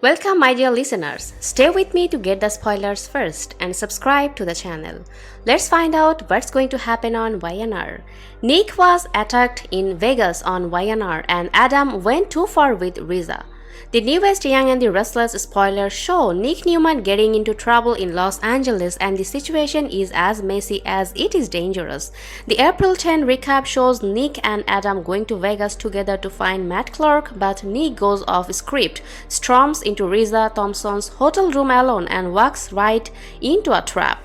Welcome, my dear listeners. Stay with me to get the spoilers first and subscribe to the channel. Let's find out what's going to happen on YNR. Nick was attacked in Vegas on YNR and Adam went too far with Riza. The newest Young and the Restless spoilers show Nick Newman getting into trouble in Los Angeles, and the situation is as messy as it is dangerous. The April 10 recap shows Nick and Adam going to Vegas together to find Matt Clark, but Nick goes off script, storms into Riza Thompson's hotel room alone and walks right into a trap.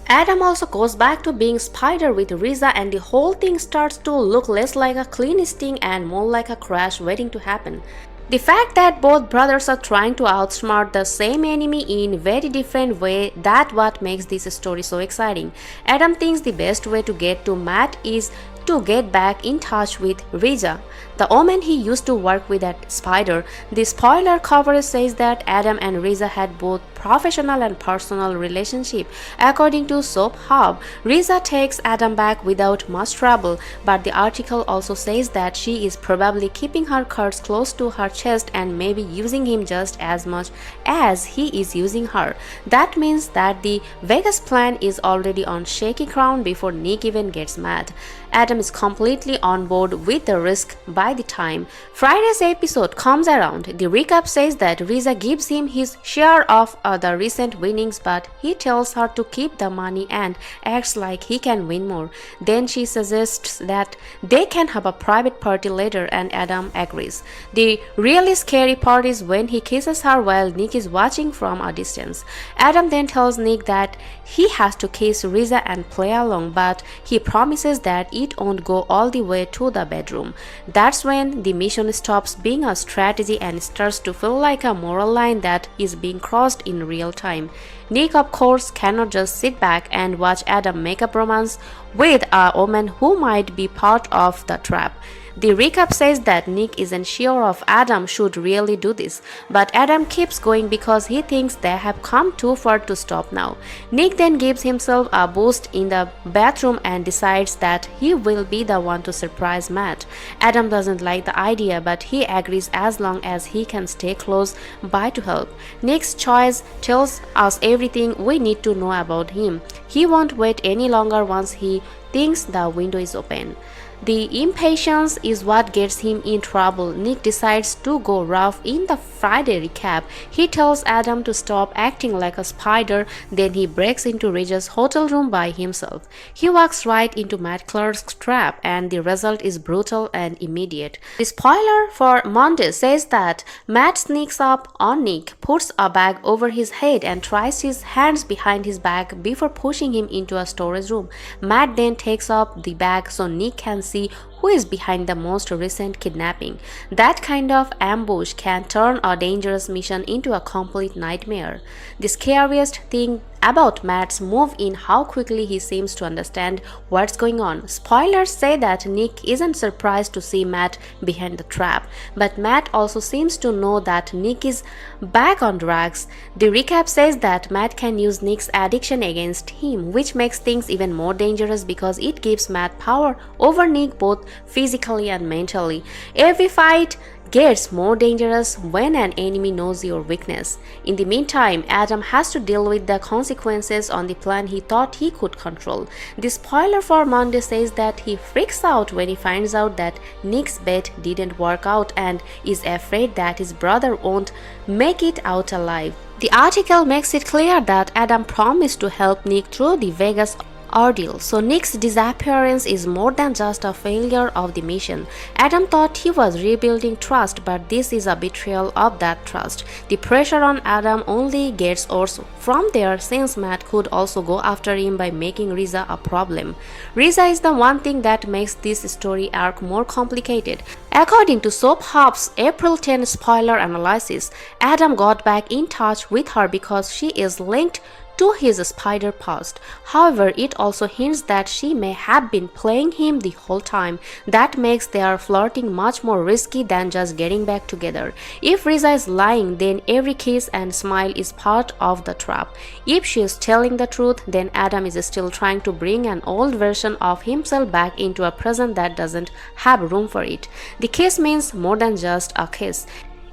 Adam also goes back to being Spider with Riza, and the whole thing starts to look less like a clean sting and more like a crash waiting to happen. The fact that both brothers are trying to outsmart the same enemy in very different way, that's what makes this story so exciting. Adam thinks the best way to get to Matt is to get back in touch with Riza, the woman he used to work with at Spider. The spoiler coverage says that Adam and Riza had both professional and personal relationship. According to Soap Hub, Riza takes Adam back without much trouble, but the article also says that she is probably keeping her cards close to her chest and maybe using him just as much as he is using her. That means that the Vegas plan is already on shaky ground before Nick even gets mad. Adam is completely on board with the risk by the time Friday's episode comes around. The recap says that Riza gives him his share of the recent winnings, but he tells her to keep the money and acts like he can win more. Then she suggests that they can have a private party later, and Adam agrees. The really scary part is when he kisses her while Nick is watching from a distance. Adam then tells Nick that he has to kiss Riza and play along, but he promises that it won't go all the way to the bedroom. That's when the mission stops being a strategy and starts to feel like a moral line that is being crossed in real time. Nick, of course, cannot just sit back and watch Adam make up romance with a woman who might be part of the trap. The recap says that Nick isn't sure if Adam should really do this, but Adam keeps going because he thinks they have come too far to stop now. Nick then gives himself a boost in the bathroom and decides that he will be the one to surprise Matt. Adam doesn't like the idea, but he agrees as long as he can stay close by to help. Nick's choice tells us everything we need to know about him. He won't wait any longer once he thinks the window is open. The impatience is what gets him in trouble. Nick decides to go rough in the Friday recap. He tells Adam to stop acting like a spider, then he breaks into Riza's hotel room by himself. He walks right into Matt Clark's trap, and the result is brutal and immediate. The spoiler for Monday says that Matt sneaks up on Nick, puts a bag over his head and tries his hands behind his back before pushing him into a storage room. Matt then takes up the bag so Nick can see who is behind the most recent kidnapping. That kind of ambush can turn a dangerous mission into a complete nightmare. The scariest thing about Matt's move is how quickly he seems to understand what's going on. Spoilers say that Nick isn't surprised to see Matt behind the trap, but Matt also seems to know that Nick is back on drugs. The recap says that Matt can use Nick's addiction against him, which makes things even more dangerous because it gives Matt power over Nick both physically and mentally. Every fight gets more dangerous when an enemy knows your weakness. In the meantime, Adam has to deal with the consequences on the plan he thought he could control. The spoiler for Monday says that he freaks out when he finds out that Nick's bet didn't work out and is afraid that his brother won't make it out alive. The article makes it clear that Adam promised to help Nick through the Vegas ordeal, so Nick's disappearance is more than just a failure of the mission. Adam thought he was rebuilding trust, but this is a betrayal of that trust. The pressure on Adam only gets worse from there, since Matt could also go after him by making Riza a problem. Riza is the one thing that makes this story arc more complicated. According to Soap Hub's April 10 spoiler analysis, Adam got back in touch with her because she is linked to his spider past. However, it also hints that she may have been playing him the whole time. That makes their flirting much more risky than just getting back together. If Riza is lying, then every kiss and smile is part of the trap. If she is telling the truth, then Adam is still trying to bring an old version of himself back into a present that doesn't have room for it. The kiss means more than just a kiss.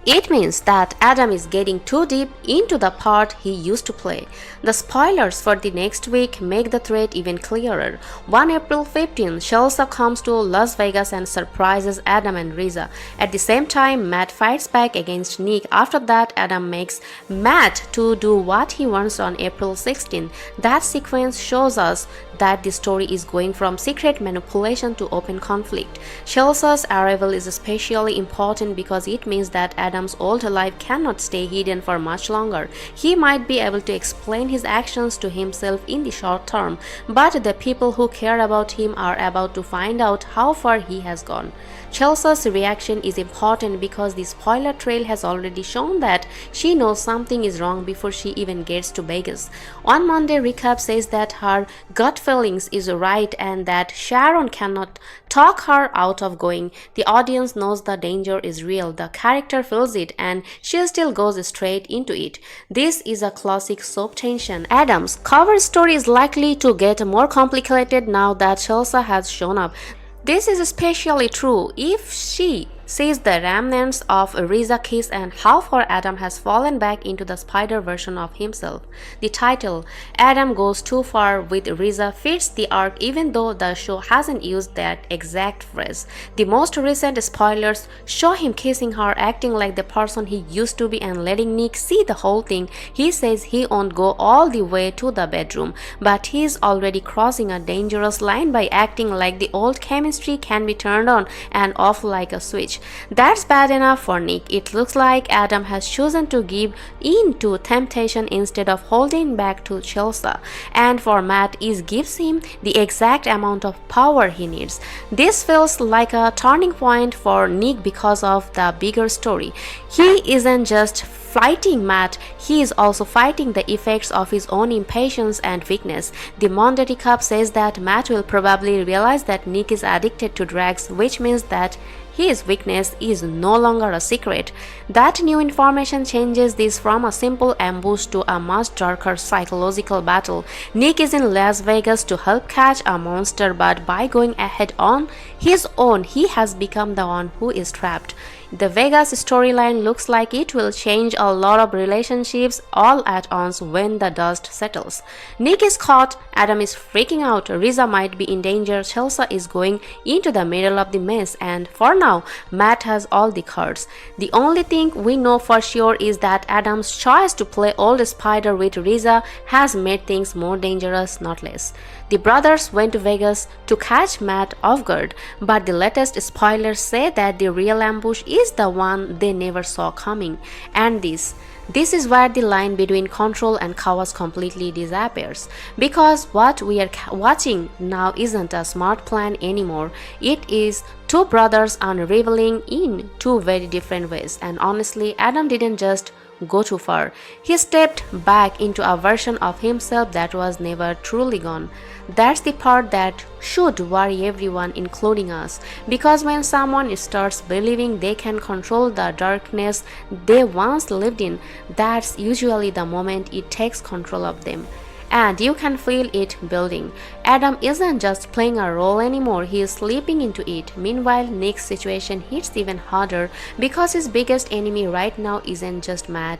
It means that Adam is getting too deep into the part he used to play. The spoilers for the next week make the threat even clearer. On April 15, Chelsea comes to Las Vegas and surprises Adam and Riza. At the same time, Matt fights back against Nick. After that, Adam makes Matt to do what he wants on April 16. That sequence shows us that the story is going from secret manipulation to open conflict. Chelsea's arrival is especially important because it means that Adam's old life cannot stay hidden for much longer. He might be able to explain his actions to himself in the short term, but the people who care about him are about to find out how far he has gone. Chelsea's reaction is important because the spoiler trail has already shown that she knows something is wrong before she even gets to Vegas. On Monday, recap says that her gut feelings is right and that Sharon cannot talk her out of going. The audience knows the danger is real, the character feels it, and she still goes straight into it. This is a classic soap tension. Adam's cover story is likely to get more complicated now that Chelsea has shown up. This is especially true if she sees the remnants of Riza kiss and how far Adam has fallen back into the spider version of himself. The title, Adam Goes Too Far with Riza, fits the arc even though the show hasn't used that exact phrase. The most recent spoilers show him kissing her, acting like the person he used to be and letting Nick see the whole thing. He says he won't go all the way to the bedroom, but he's already crossing a dangerous line by acting like the old chemistry can be turned on and off like a switch. That's bad enough for Nick. It looks like Adam has chosen to give in to temptation instead of holding back to Chelsea. And for Matt, it gives him the exact amount of power he needs. This feels like a turning point for Nick because of the bigger story. He isn't just fighting Matt, he is also fighting the effects of his own impatience and weakness. The Monday recap says that Matt will probably realize that Nick is addicted to drugs, which means that his weakness is no longer a secret. That new information changes this from a simple ambush to a much darker psychological battle. Nick is in Las Vegas to help catch a monster, but by going ahead on his own, he has become the one who is trapped. The Vegas storyline looks like it will change a lot of relationships all at once when the dust settles. Nick is caught, Adam is freaking out, Riza might be in danger, Chelsea is going into the middle of the mess, and for now, Matt has all the cards. The only thing we know for sure is that Adam's choice to play old spider with Riza has made things more dangerous, not less. The brothers went to Vegas to catch Matt off guard, but the latest spoilers say that the real ambush is the one they never saw coming. And this is where the line between control and chaos completely disappears. Because what we are watching now isn't a smart plan anymore. It is two brothers unraveling in two very different ways. And honestly, Adam didn't just go too far. He stepped back into a version of himself that was never truly gone. That's the part that should worry everyone, including us, because when someone starts believing they can control the darkness they once lived in, that's usually the moment it takes control of them. And you can feel it building. Adam isn't just playing a role anymore, he is slipping into it. Meanwhile, Nick's situation hits even harder because his biggest enemy right now isn't just Matt,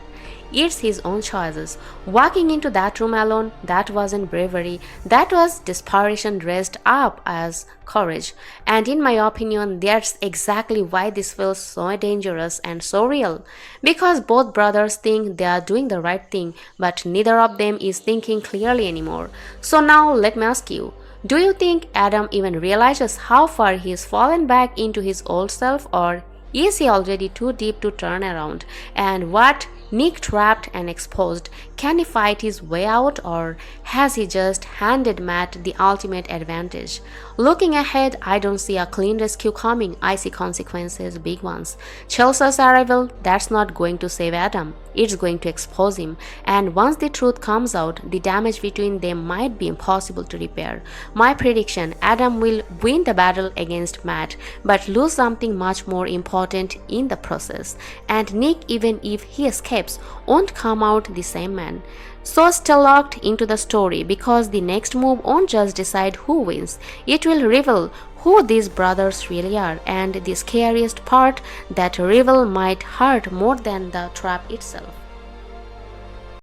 it's his own choices. Walking into that room alone, that wasn't bravery, that was desperation dressed up as courage. And in my opinion, that's exactly why this feels so dangerous and so real. Because both brothers think they are doing the right thing, but neither of them is thinking clearly anymore. So now let me ask you, do you think Adam even realizes how far he has fallen back into his old self, or is he already too deep to turn around? And what Nick trapped and exposed, can he fight his way out, or has he just handed Matt the ultimate advantage? Looking ahead, I don't see a clean rescue coming. I see consequences, big ones. Chelsea's arrival, that's not going to save Adam. It's going to expose him. And once the truth comes out, the damage between them might be impossible to repair. My prediction, Adam will win the battle against Matt, but lose something much more important in the process. And Nick, even if he escapes, escapes won't come out the same man. So stay locked into the story because the next move won't just decide who wins, it will reveal who these brothers really are, and the scariest part, that reveal might hurt more than the trap itself.